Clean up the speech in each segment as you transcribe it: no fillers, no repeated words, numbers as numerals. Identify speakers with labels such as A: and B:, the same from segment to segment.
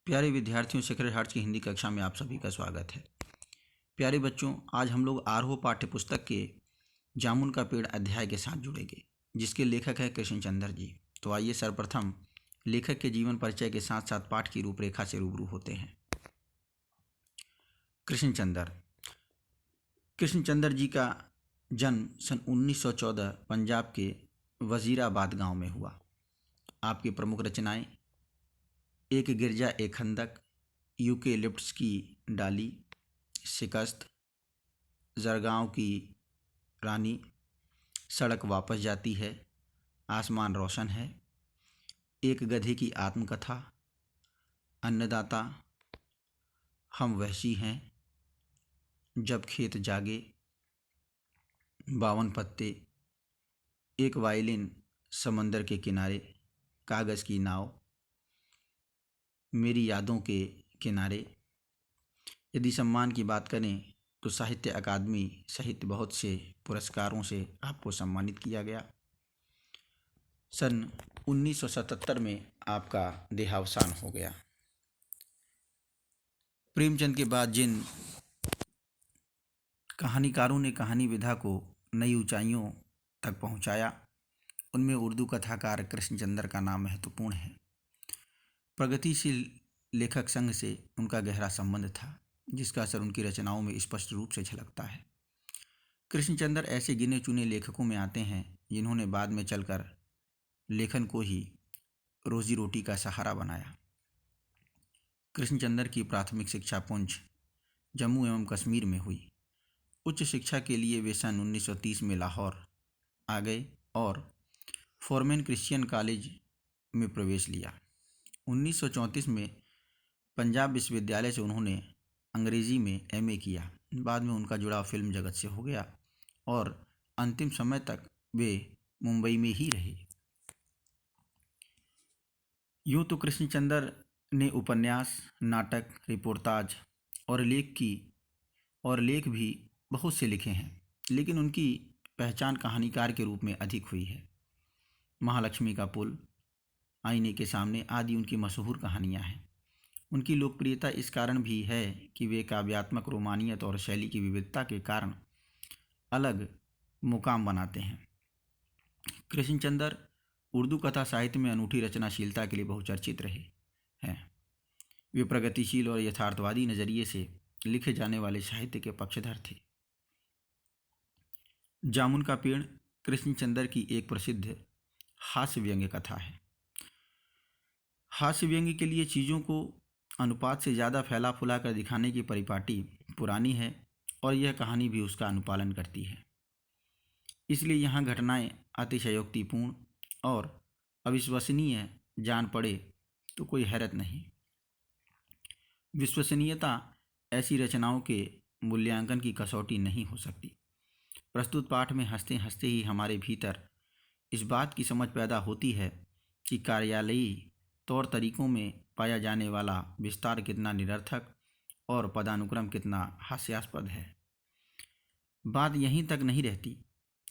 A: प्यारे विद्यार्थियों, sacred hearts की हिंदी कक्षा में आप सभी का स्वागत है। प्यारे बच्चों, आज हम लोग आरोह पाठ्य पुस्तक के जामुन का पेड़ अध्याय के साथ जुड़ेंगे, जिसके लेखक है कृष्णचंद्र जी। तो आइए सर्वप्रथम लेखक के जीवन परिचय के साथ साथ पाठ की रूपरेखा से रूबरू होते हैं। कृष्णचंद्र कृष्णचंद्र जी का जन्म सन 1914 पंजाब के वजीराबाद गांव में हुआ। आपकी प्रमुख रचनाएं एक गिरजा एक खंदक, यूकेलिप्टस की डाली, शिकस्त, जरगांव की रानी, सड़क वापस जाती है, आसमान रोशन है, एक गधे की आत्मकथा, अन्नदाता, हम वहशी हैं, जब खेत जागे, 52 पत्ते, एक वायलिन समंदर के किनारे, कागज़ की नाव, मेरी यादों के किनारे। यदि सम्मान की बात करें तो साहित्य अकादमी सहित बहुत से पुरस्कारों से आपको सम्मानित किया गया। सन 1977 में आपका देहावसान हो गया। प्रेमचंद के बाद जिन कहानीकारों ने कहानी विधा को नई ऊंचाइयों तक पहुंचाया, उनमें उर्दू कथाकार कृष्णचंद्र का नाम महत्वपूर्ण है। प्रगतिशील लेखक संघ से उनका गहरा संबंध था, जिसका असर उनकी रचनाओं में स्पष्ट रूप से झलकता है। कृष्णचंद्र ऐसे गिने चुने लेखकों में आते हैं जिन्होंने बाद में चलकर लेखन को ही रोजी रोटी का सहारा बनाया। कृष्णचंद्र की प्राथमिक शिक्षा पुंछ, जम्मू एवं कश्मीर में हुई। उच्च शिक्षा के लिए वे सन 1930 में लाहौर आ गए और फॉरमैन क्रिश्चियन कॉलेज में प्रवेश लिया। 1934 में पंजाब विश्वविद्यालय से उन्होंने अंग्रेजी में एमए किया। बाद में उनका जुड़ाव फिल्म जगत से हो गया और अंतिम समय तक वे मुंबई में ही रहे। यूँ तो कृष्णचंद्र ने उपन्यास, नाटक, रिपोर्टाज और लेख भी बहुत से लिखे हैं, लेकिन उनकी पहचान कहानीकार के रूप में अधिक हुई है। महालक्ष्मी का पुल, आईने के सामने आदि उनकी मशहूर कहानियाँ हैं। उनकी लोकप्रियता इस कारण भी है कि वे काव्यात्मक रोमानियत और शैली की विविधता के कारण अलग मुकाम बनाते हैं। कृष्णचंद्र उर्दू कथा साहित्य में अनूठी रचनाशीलता के लिए बहुचर्चित रहे हैं। वे प्रगतिशील और यथार्थवादी नज़रिए से लिखे जाने वाले साहित्य के पक्षधर थे। जामुन का पेड़ कृष्णचंद्र की एक प्रसिद्ध हास्य व्यंग्य कथा है। हास्य व्यंग्य के लिए चीज़ों को अनुपात से ज़्यादा फैला फुला कर दिखाने की परिपाटी पुरानी है और यह कहानी भी उसका अनुपालन करती है। इसलिए यहाँ घटनाएं अतिशयोक्तिपूर्ण और अविश्वसनीय जान पड़े तो कोई हैरत नहीं। विश्वसनीयता ऐसी रचनाओं के मूल्यांकन की कसौटी नहीं हो सकती। प्रस्तुत पाठ में हंसते हंसते ही हमारे भीतर इस बात की समझ पैदा होती है कि कार्यालयी तौर तरीकों में पाया जाने वाला विस्तार कितना निरर्थक और पदानुक्रम कितना हास्यास्पद है। बात यहीं तक नहीं रहती,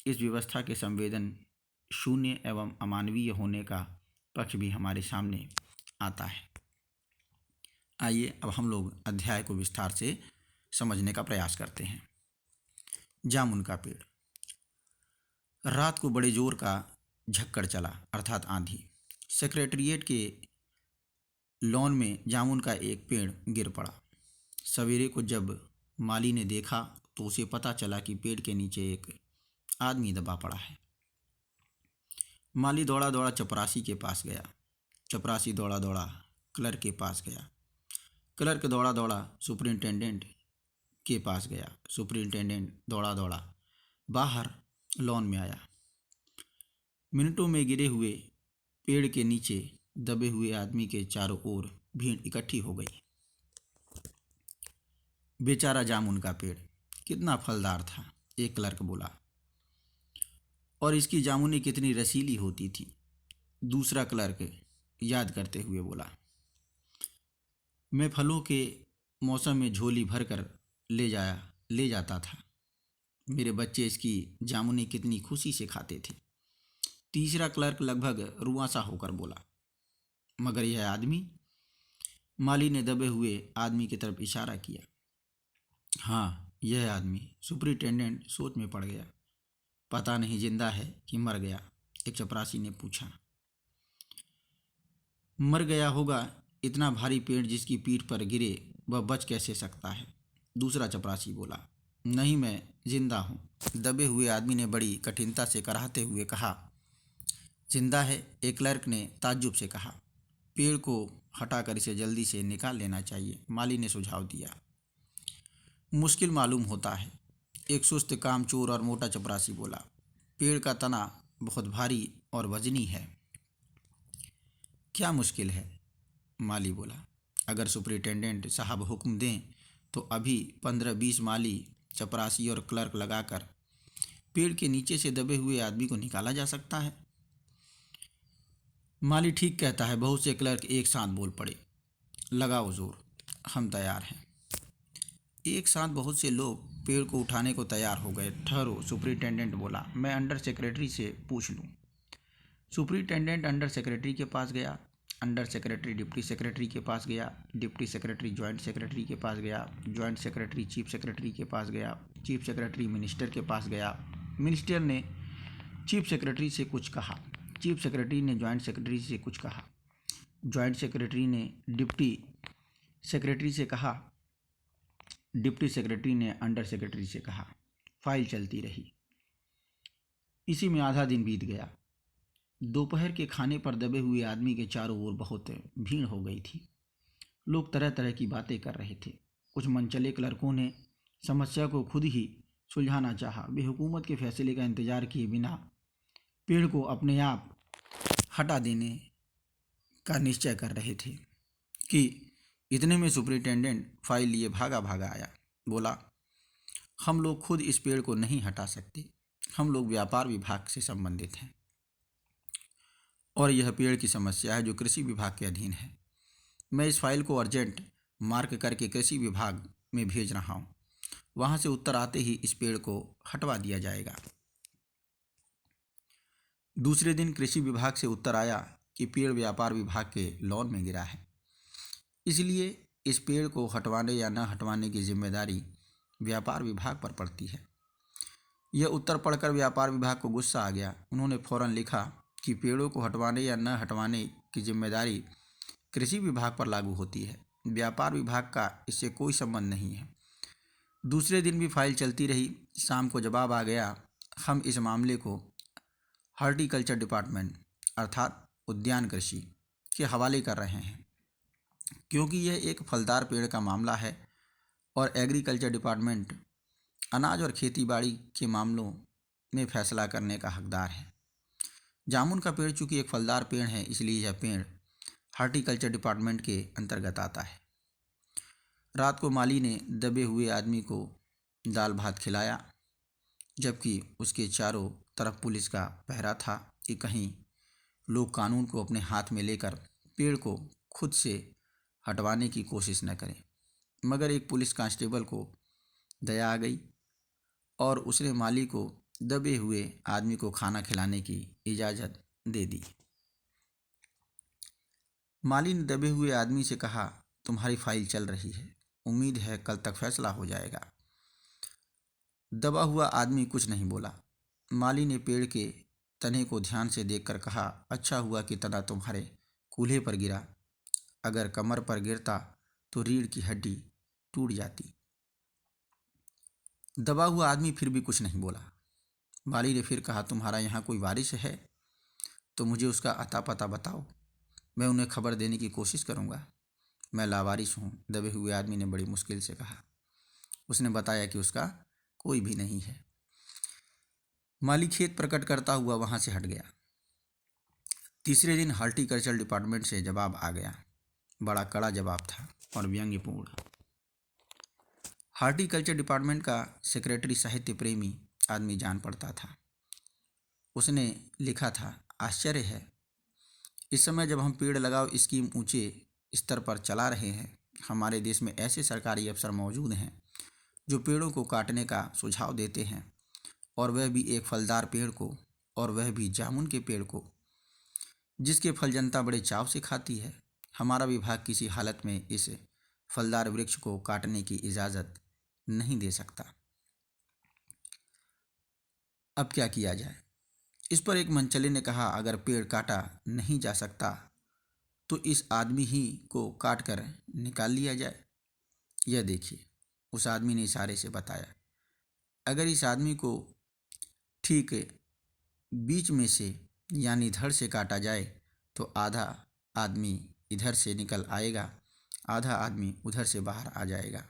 A: इस व्यवस्था के संवेदन शून्य एवं अमानवीय होने का पक्ष भी हमारे सामने आता है। आइए अब हम लोग अध्याय को विस्तार से समझने का प्रयास करते हैं। जामुन का पेड़। रात को बड़े जोर का झक्कड़ चला, अर्थात आंधी। सेक्रेटरिएट के लॉन में जामुन का एक पेड़ गिर पड़ा। सवेरे को जब माली ने देखा तो उसे पता चला कि पेड़ के नीचे एक आदमी दबा पड़ा है। माली दौड़ा दौड़ा चपरासी के पास गया। चपरासी दौड़ा दौड़ा क्लर्क के पास गया। क्लर्क दौड़ा दौड़ा सुपरिंटेंडेंट के पास गया। सुपरिंटेंडेंट दौड़ा दौड़ा बाहर लॉन में आया। मिनटों में गिरे हुए पेड़ के नीचे दबे हुए आदमी के चारों ओर भीड़ इकट्ठी हो गई। बेचारा जामुन का पेड़ कितना फलदार था, एक क्लर्क बोला, और इसकी जामुनें कितनी रसीली होती थी, दूसरा क्लर्क याद करते हुए बोला। मैं फलों के मौसम में झोली भर कर ले जाता था। मेरे बच्चे इसकी जामुनें कितनी खुशी से खाते थे। तीसरा क्लर्क लगभग रुआंसा होकर बोला, मगर यह आदमी? माली ने दबे हुए आदमी की तरफ इशारा किया। हाँ, यह आदमी। सुपरिटेंडेंट सोच में पड़ गया। पता नहीं जिंदा है कि मर गया, एक चपरासी ने पूछा। मर गया होगा, इतना भारी पेड़ जिसकी पीठ पर गिरे वह बच कैसे सकता है, दूसरा चपरासी बोला। नहीं, मैं जिंदा हूँ, दबे हुए आदमी ने बड़ी कठिनता से कराहते हुए कहा। जिंदा है, एक क्लर्क ने ताज्जुब से कहा। पेड़ को हटाकर इसे जल्दी से निकाल लेना चाहिए, माली ने सुझाव दिया। मुश्किल मालूम होता है, एक सुस्त कामचोर और मोटा चपरासी बोला। पेड़ का तना बहुत भारी और वजनी है। क्या मुश्किल है, माली बोला। अगर सुपरिटेंडेंट साहब हुक्म दें तो अभी 15-20 माली, चपरासी और क्लर्क लगाकर पेड़ के नीचे से दबे हुए आदमी को निकाला जा सकता है। माली ठीक कहता है, बहुत से क्लर्क एक साथ बोल पड़े। लगाओ जोर, हम तैयार हैं। एक साथ बहुत से लोग पेड़ को उठाने को तैयार हो गए। ठहरो, सुपरिटेंडेंट बोला, मैं अंडर सेक्रेटरी से पूछ लूँ। सुपरिटेंडेंट अंडर सेक्रेटरी के पास गया। अंडर सेक्रेटरी डिप्टी सेक्रेटरी के पास गया। डिप्टी सेक्रेटरी जॉइंट सेक्रेटरी के पास गया। जॉइंट सेक्रेटरी चीफ सेक्रेटरी के पास गया। चीफ सेक्रेटरी मिनिस्टर के पास गया। मिनिस्टर ने चीफ सेक्रेटरी से कुछ कहा। चीफ सेक्रेटरी ने जॉइंट सेक्रेटरी से कुछ कहा। जॉइंट सेक्रेटरी ने डिप्टी सेक्रेटरी से कहा। डिप्टी सेक्रेटरी ने अंडर सेक्रेटरी से कहा। फाइल चलती रही। इसी में आधा दिन बीत गया। दोपहर के खाने पर दबे हुए आदमी के चारों ओर बहुत भीड़ हो गई थी। लोग तरह तरह की बातें कर रहे थे। कुछ मनचले क्लर्कों ने समस्या को खुद ही सुलझाना चाहा। वे हुकूमत के फैसले का इंतजार किए बिना पेड़ को अपने आप हटा देने का निश्चय कर रहे थे कि इतने में सुपरिटेंडेंट फाइल लिए भागा भागा आया। बोला, हम लोग खुद इस पेड़ को नहीं हटा सकते, हम लोग व्यापार विभाग से संबंधित हैं और यह पेड़ की समस्या है जो कृषि विभाग के अधीन है। मैं इस फाइल को अर्जेंट मार्क करके कृषि विभाग में भेज रहा हूँ। वहाँ से उत्तर आते ही इस पेड़ को हटवा दिया जाएगा। दूसरे दिन कृषि विभाग से उत्तर आया कि पेड़ व्यापार विभाग के लॉन में गिरा है, इसलिए इस पेड़ को हटवाने या न हटवाने की जिम्मेदारी व्यापार विभाग पर पड़ती है। यह उत्तर पढ़कर व्यापार विभाग को गुस्सा आ गया। उन्होंने फौरन लिखा कि पेड़ों को हटवाने या न हटवाने की जिम्मेदारी कृषि विभाग पर लागू होती है, व्यापार विभाग का इससे कोई संबंध नहीं है। दूसरे दिन भी फाइल चलती रही। शाम को जवाब आ गया, हम इस मामले को हॉर्टिकल्चर डिपार्टमेंट अर्थात उद्यान कृषि के हवाले कर रहे हैं, क्योंकि यह एक फलदार पेड़ का मामला है और एग्रीकल्चर डिपार्टमेंट अनाज और खेतीबाड़ी के मामलों में फैसला करने का हकदार है। जामुन का पेड़ चूँकि एक फलदार पेड़ है, इसलिए यह पेड़ हॉर्टिकल्चर डिपार्टमेंट के अंतर्गत आता है। रात को माली ने दबे हुए आदमी को दाल भात खिलाया, जबकि उसके चारों तरफ पुलिस का पहरा था कि कहीं लोग कानून को अपने हाथ में लेकर पेड़ को खुद से हटवाने की कोशिश न करें। मगर एक पुलिस कांस्टेबल को दया आ गई और उसने माली को दबे हुए आदमी को खाना खिलाने की इजाज़त दे दी। माली ने दबे हुए आदमी से कहा, तुम्हारी फाइल चल रही है, उम्मीद है कल तक फैसला हो जाएगा। दबा हुआ आदमी कुछ नहीं बोला। माली ने पेड़ के तने को ध्यान से देखकर कहा, अच्छा हुआ कि तना तुम्हारे कूल्हे पर गिरा, अगर कमर पर गिरता तो रीढ़ की हड्डी टूट जाती। दबा हुआ आदमी फिर भी कुछ नहीं बोला। माली ने फिर कहा, तुम्हारा यहाँ कोई वारिस है तो मुझे उसका अता पता बताओ, मैं उन्हें खबर देने की कोशिश करूँगा। मैं लावारिस हूँ, दबे हुए आदमी ने बड़ी मुश्किल से कहा। उसने बताया कि उसका कोई भी नहीं है। माली खेद प्रकट करता हुआ वहाँ से हट गया। तीसरे दिन हॉर्टिकल्चर डिपार्टमेंट से जवाब आ गया। बड़ा कड़ा जवाब था और व्यंग्यपूर्ण। हॉर्टिकल्चर डिपार्टमेंट का सेक्रेटरी साहित्य प्रेमी आदमी जान पड़ता था। उसने लिखा था, आश्चर्य है, इस समय जब हम पेड़ लगाओ स्कीम ऊंचे स्तर पर चला रहे हैं, हमारे देश में ऐसे सरकारी अफसर मौजूद हैं जो पेड़ों को काटने का सुझाव देते हैं, और वह भी एक फलदार पेड़ को, और वह भी जामुन के पेड़ को, जिसके फल जनता बड़े चाव से खाती है। हमारा विभाग किसी हालत में इस फलदार वृक्ष को काटने की इजाज़त नहीं दे सकता। अब क्या किया जाए? इस पर एक मनचले ने कहा, अगर पेड़ काटा नहीं जा सकता तो इस आदमी ही को काट कर निकाल लिया जाए। यह देखिए, उस आदमी ने इशारे से बताया। अगर इस आदमी को ठीक बीच में से यानी धड़ से काटा जाए तो आधा आदमी इधर से निकल आएगा, आधा आदमी उधर से बाहर आ जाएगा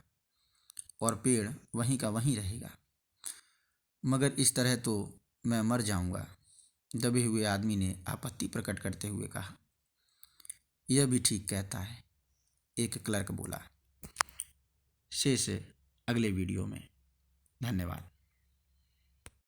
A: और पेड़ वहीं का वहीं रहेगा। मगर इस तरह तो मैं मर जाऊंगा, दबे हुए आदमी ने आपत्ति प्रकट करते हुए कहा। यह भी ठीक कहता है, एक क्लर्क बोला। शेष अगले वीडियो में। धन्यवाद।